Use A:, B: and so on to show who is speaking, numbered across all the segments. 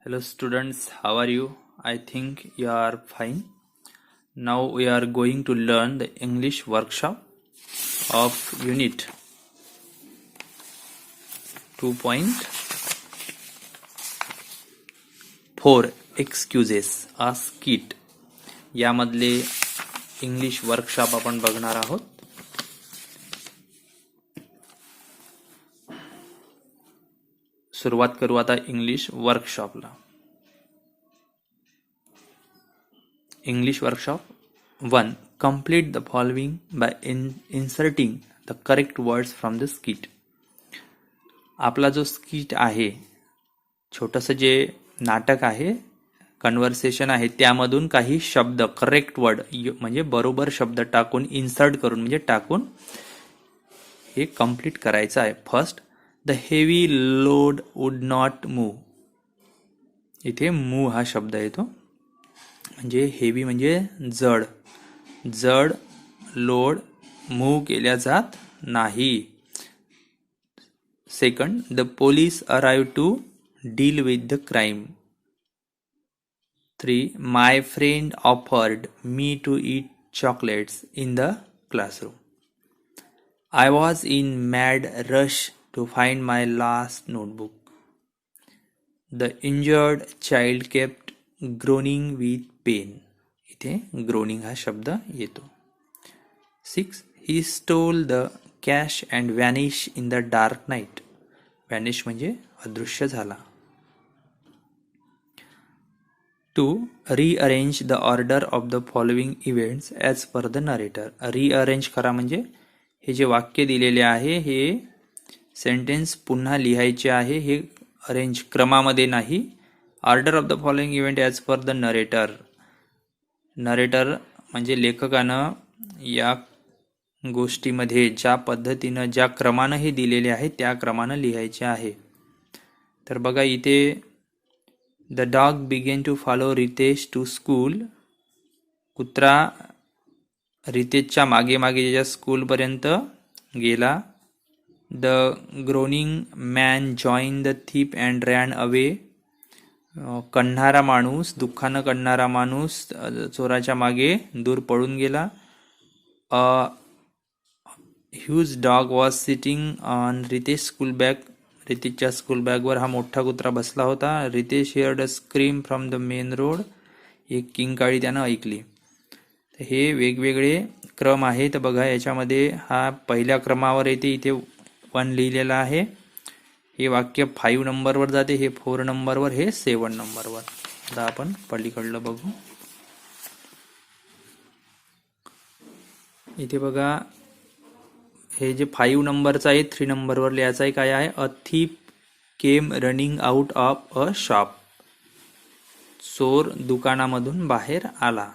A: Hello students, how are you? I think you are fine. Now we are going to learn the English workshop of Unit 2.4 Excuses, a skit. यामधले English workshop आपण बघणार आहोत. सुरुवात करू आता English वर्कशॉपला. English workshop 1. Complete the following by inserting the correct words from the skit. आपला जो स्किट आहे, छोटंसं जे नाटक आहे, कन्व्हर्सेशन आहे, त्यामधून काही शब्द करेक्ट वर्ड म्हणजे बरोबर शब्द टाकून इन्सर्ट करून म्हणजे टाकून हे कंप्लीट करायचं आहे. First, the heavy load would not move. इथे मूव्ह हा शब्द येतो, म्हणजे हेवी म्हणजे जड, जड लोड मूव्ह केल्या जात नाही. Second, the police arrive to deal with the crime. 3. My friend offered me to eat chocolates in the classroom. I was in mad rush to find my last notebook. The injured child kept groaning with pain. इथे groaning हा शब्द येतो. 6. He stole the cash and vanish in the dark night. Vanish म्हणजे अदृश्य झाला. 2. Rearrange the order of the following events as per the narrator. Rearrange करा म्हणजे हे जे वाक्य दिलेले आहे हे सेंटेन्स पुन्हा लिहायचे आहे. हे अरेंज क्रमामध्ये नाही. Order of the following event as per the narrator. Narrator म्हणजे लेखकानं या गोष्टीमध्ये ज्या पद्धतीनं ज्या क्रमानं हे दिलेले आहे त्या क्रमानं लिहायचे आहे. तर बघा इथे the dog began to follow Ritesh to school. कुत्रा रितेशच्या मागे मागे ज्याच्या स्कूलपर्यंत गेला. The groaning man join the thief and ran away. कणणारा माणूस, दुःखानं कणणारा माणूस चोराच्या मागे दूर पळून गेला. Huge dog was sitting on Ritesh school bag. रितेशच्या स्कूल बॅगवर हा मोठा कुत्रा बसला होता. Ritesh heard a scream from the main road. एक किंकाळी त्यानं ऐकली. तर हे वेगवेगळे क्रम आहे. तर बघा याच्यामध्ये हा पहिल्या क्रमावर येते, इथे 1 लिहिलेला आहे. हे वाक्य 5 नंबरवर जाते, हे 4 नंबरवर, हे 7 नंबरवर. आता आपण पलीकडलं बघू. इथे बघा हे जे 5 नंबरचं आहे 3 नंबरवर लिहायचं आहे. काय आहे? A thief came running out of a shop. चोर दुकानामधून बाहेर आला.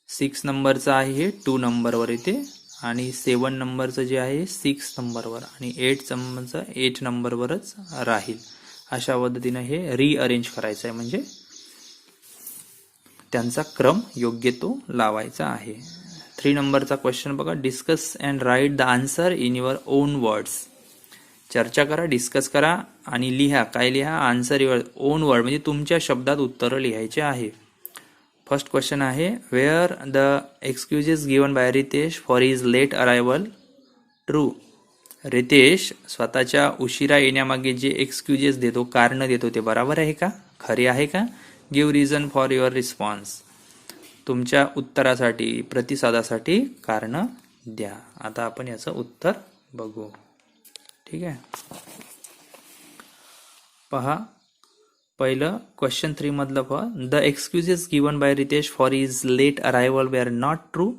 A: 6 नंबरचं आहे हे 2 नंबरवर येते आणि 7 नंबरचं जे आहे 6 नंबरवर आणि 8 नंबरवरच राहील. अशा पद्धतीनं हे रिअरेंज करायचं आहे, म्हणजे त्यांचा क्रम योग्य तो लावायचा आहे. 3 नंबरचा क्वेश्चन बघा. Discuss and write the answer in your on words. चर्चा करा, डिस्कस करा आणि लिहा. काय लिहा? आन्सर युअर ओन वर्ड, म्हणजे तुमच्या शब्दात उत्तरं लिहायचे आहे. फर्स्ट क्वेश्चन आहे, where the excuses given by Ritesh for his late arrival true. Ritesh स्वतःच्या उशिरा येण्यामागे जे एक्सक्युजेस देतो, कारण देतो, ते बरोबर आहे का? खरे आहे का? Give reason for your response. तुमच्या उत्तरासाठी, प्रतिसादासाठी कारण द्या. आता आपण याचं उत्तर बघू. ठीक आहे, पहा. पहिलं क्वेश्चन 3 मधलं पहा. The excuses given by Ritesh for his late arrival were not true.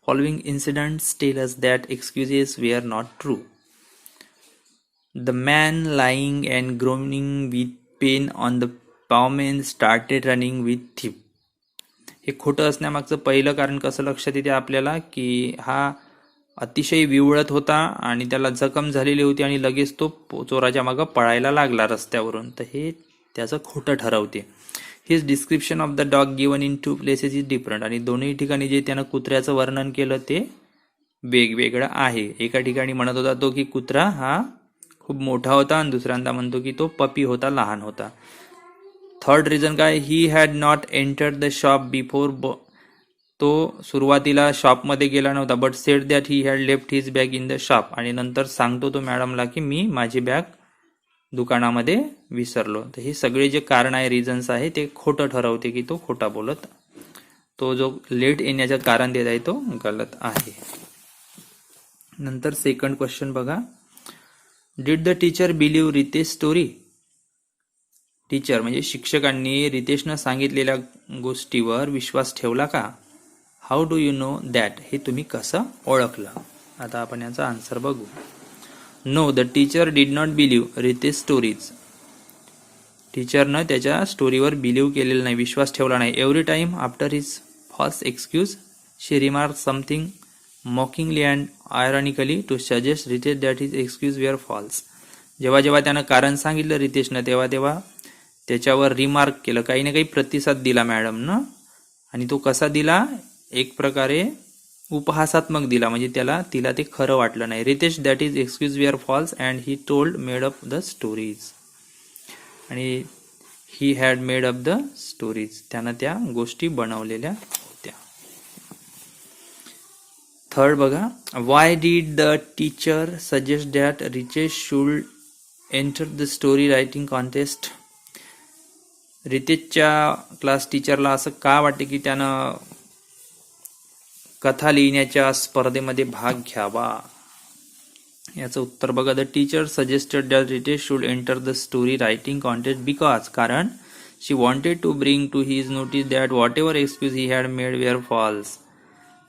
A: Following incidents tell us that excuses were not true. The man lying and groaning with pain on the pavement started running with thief. हे खोटं असण्यामागचं पहिलं कारण कसं लक्षात येते आपल्याला, की हा अतिशय विवळत होता आणि त्याला जखम झालेली होती आणि लगेच तो चोराच्या मागं पळायला लागला रस्त्यावरून. तर हे त्याचं खोटं ठरवते. His description of the dog given in 2 places is different. आणि दोन्ही ठिकाणी जे त्यानं कुत्र्याचं वर्णन केलं ते वेगवेगळं आहे. एका ठिकाणी म्हणत होता तो की कुत्रा हा खूप मोठा होता आणि दुसऱ्यांदा म्हणतो की तो पपी होता, लहान होता. थर्ड रिझन काय, he had not entered the shop before, तो सुरुवातीला शॉपमध्ये गेला नव्हता, but sed that he had left his bag in the shop, आणि नंतर सांगतो तो मॅडमला की मी माझी बॅग दुकानामध्ये विसरलो. तर हे सगळे जे कारण आहे, रिझन्स आहे, ते खोटं ठरवते की तो खोटा बोलत. तो जो लेट येण्याचं कारण देत आहे तो गलत आहे. नंतर सेकंड क्वेश्चन बघा. Did the teacher believe Ritesh story? Teacher म्हणजे शिक्षकांनी रितेशनं सांगितलेल्या गोष्टीवर विश्वास ठेवला का? How do you know that? हे तुम्ही कसं ओळखलं? आता आपण याचा आन्सर बघू. No, the teacher did not believe Ritesh stories. टीचरनं त्याच्या स्टोरीवर बिलीव्ह केलेलं नाही, विश्वास ठेवला नाही. Every time after his false excuse she remark something mockingly and ironically to suggest Ritesh that his excuse were false. जेव्हा जेव्हा त्यानं कारण सांगितलं रितेशनं, तेव्हा तेव्हा त्याच्यावर रिमार्क केलं, काही ना काही प्रतिसाद दिला मॅडमनं. आणि तो कसा दिला? एक प्रकारे उपहासात्मक दिला, म्हणजे तिला ते खरं वाटलं नाही. Ritesh that is excuse were false and he told made up the stories. आणि he had made up the stories, त्यानं त्या गोष्टी बनवलेल्या होत्या. थर्ड बघा. Why did the teacher suggest that Ritesh should enter the story writing contest? रितेशच्या class टीचरला असं का वाटते की त्यानं कथा लिहिण्याच्या स्पर्धेमध्ये भाग घ्यावा? याचं उत्तर बघा. The teacher suggested that Ritesh should enter the story writing contest because, कारण she wanted to bring to his notice that whatever excuse he had made were false.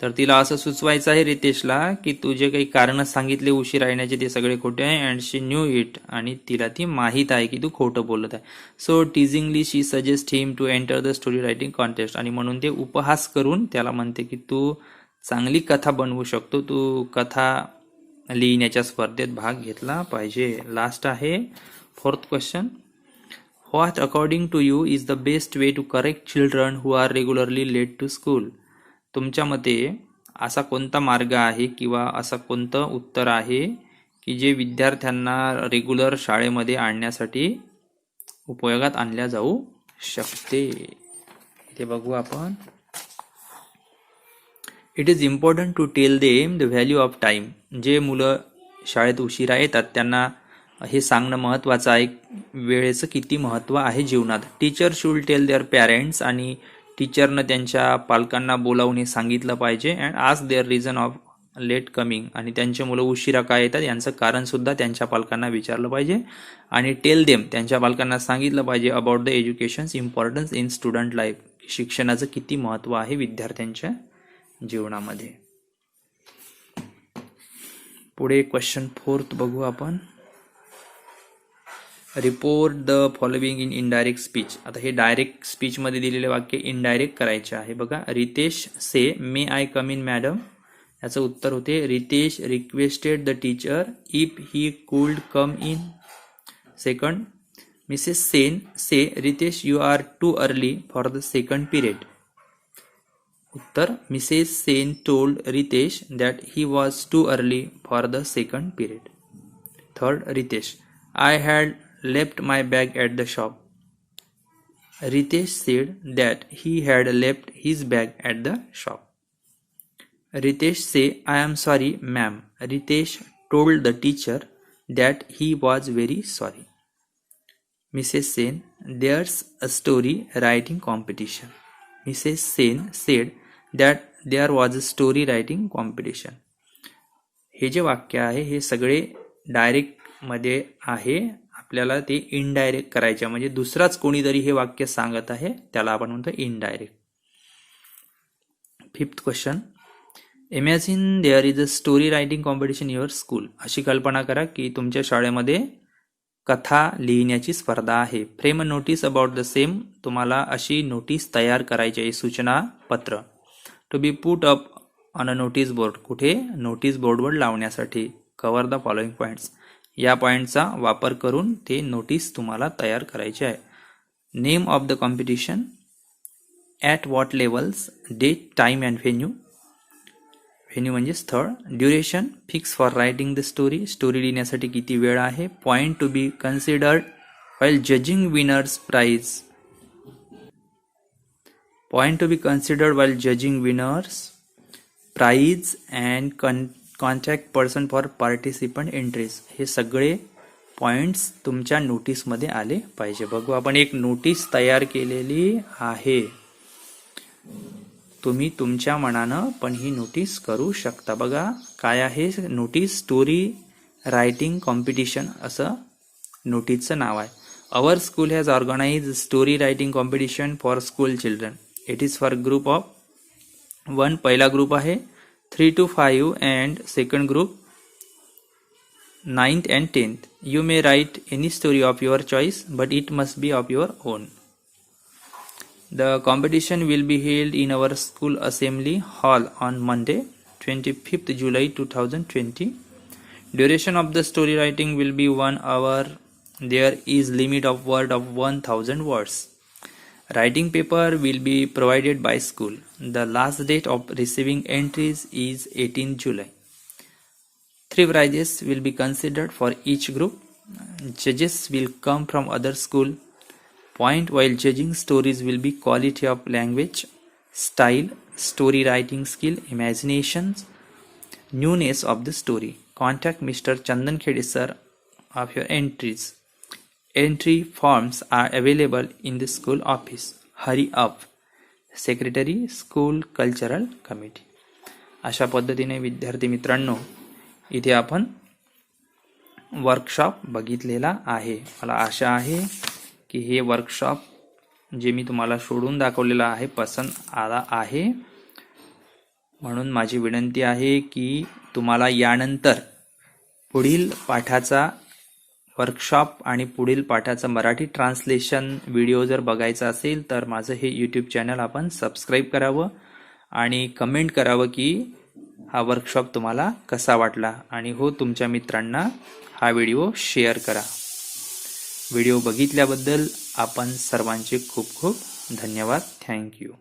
A: तर तिला असं सुचवायचं आहे रितेशला की तू जे काही कारण सांगितले उशीर येण्याचे ते सगळे खोटे आहे. अँड शी न्यू इट, आणि तिला ती माहीत आहे की तू खोटं बोलत आहे. So teasingly she suggest him to enter the story writing contest, आणि म्हणून ते उपहास करून त्याला म्हणते की तू चांगली कथा बनवू शकतो, तू कथा लिहिण्याच्या स्पर्धेत भाग घेतला पाहिजे. लास्ट आहे fourth question. What according to you is the best way to correct children who are regularly late to school? तुमच्या मते असा कोणता मार्ग आहे किंवा असं कोणतं उत्तर आहे की जे विद्यार्थ्यांना रेग्युलर शाळेमध्ये आणण्यासाठी उपयोगात आणल्या जाऊ शकते? इथे बघू आपण. It is important to tell them the value of time. जे मुलं शाळेत उशिरा येतात त्यांना हे सांगणं महत्त्वाचं आहे, वेळेचं किती महत्त्व आहे जीवनात. Teacher should tell their parents, आणि टीचरनं त्यांच्या पालकांना बोलावून हे सांगितलं पाहिजे. And ask their reason of late coming, आणि त्यांचे मुलं उशिरा काय येतात यांचं कारण सुद्धा त्यांच्या पालकांना विचारलं पाहिजे. आणि टेल देम, त्यांच्या पालकांना सांगितलं पाहिजे about the educations importance in student life, शिक्षणाचं किती महत्त्व आहे विद्यार्थ्यांच्या जीवनामध्ये. पुढे क्वेश्चन फोर्थ बघू आपण. Report the following in indirect speech. आता हे डायरेक्ट स्पीच मध्ये दिलेले वाक्य इनडायरेक्ट करायचे आहे. बघा. Ritesh say may I come in madam. याचं उत्तर होते Ritesh requested the teacher if he could come in. Second, Mrs Sen say Ritesh you are too early for the second period. उत्तर, Mrs Sen told Ritesh that he was too early for the second period. Third, Ritesh, I had left my bag at the shop. Ritesh said that he had left his bag at the shop. Ritesh say, I am sorry, ma'am. Ritesh told the teacher that he was very sorry. Mrs. Sen, there's a story writing competition. Mrs. Sen said that there was a story writing competition. हे जे वाक्य आहे हे सगळे direct मध्ये आहे. आपल्याला ते इनडायरेक्ट करायचे, म्हणजे दुसराच कोणीतरी हे वाक्य सांगत आहे त्याला आपण म्हणतो indirect. Fifth question. Imagine there is a story writing competition in your school. अशी कल्पना करा की तुमच्या शाळेमध्ये कथा लिहिण्याची स्पर्धा आहे. Frame a notice about the same. तुम्हाला अशी नोटीस तयार करायची आहे, सूचना पत्र. To be put up on a notice board. कुठे? नोटीस बोर्डवर लावण्यासाठी. Cover the following points. या पॉइंटचा वापर करून ते नोटीस तुम्हाला तयार करायचे आहे. Name of the competition, at what levels, date, time and venue. Venue म्हणजे स्थळ. Duration, fix for writing the story. Story लिहिण्यासाठी किती वेळ आहे. Point to be considered while judging winners prize. Point to be considered while judging winners, prize and contact person for participant entries. हे सगळे points तुमच्या नोटीसमध्ये आले पाहिजे. बघू आपण एक नोटीस तयार केलेली आहे. तुम्ही तुमच्या मनानं पण ही नोटीस करू शकता. बघा काय आहे नोटीस, स्टोरी रायटिंग कॉम्पिटिशन असं नोटीसचं नाव आहे. Our school has organise story writing competition for school children. It is for group of 1. पहिला ग्रुप आहे 3 to 5 and second group 9th and 10th. You may write any story of your choice, but it must be of your own. The competition will be held in our school assembly hall on Monday, 25th July 2020. Duration of the story writing will be 1 hour. There is limit of word of 1000 words. Writing paper will be provided by school. The last date of receiving entries is 18 July. 3 prizes will be considered for each group. Judges will come from other school. Point while judging stories will be quality of language, style, story writing skill, imaginations, newness of the story. Contact Mr. Chandan Khede sir of your entries. Entry forms are available in the school office. Hurry up. Secretary, School Cultural Committee. अशा पद्धतीने विद्यार्थी मित्रांनो इथे आपण workshop बघितलेला आहे. मला आशा आहे की हे वर्कशॉप जे मी तुम्हाला सोडून दाखवलेलं आहे पसंत आला आहे. म्हणून माझी विनंती आहे की तुम्हाला यानंतर पुढील पाठाचा वर्कशॉप आणि पुढील पाठाचा मराठी ट्रान्सलेशन व्हिडिओ जर बघायचा असेल तर माझं हे यूट्यूब चॅनल आपण सबस्क्राईब करावं आणि कमेंट करावं की हा वर्कशॉप तुम्हाला कसा वाटला. आणि हो तुमच्या मित्रांना हा व्हिडिओ शेअर करा. व्हिडिओ बघितल्याबद्दल आपण सर्वांचे खूप खूप धन्यवाद. थँक्यू.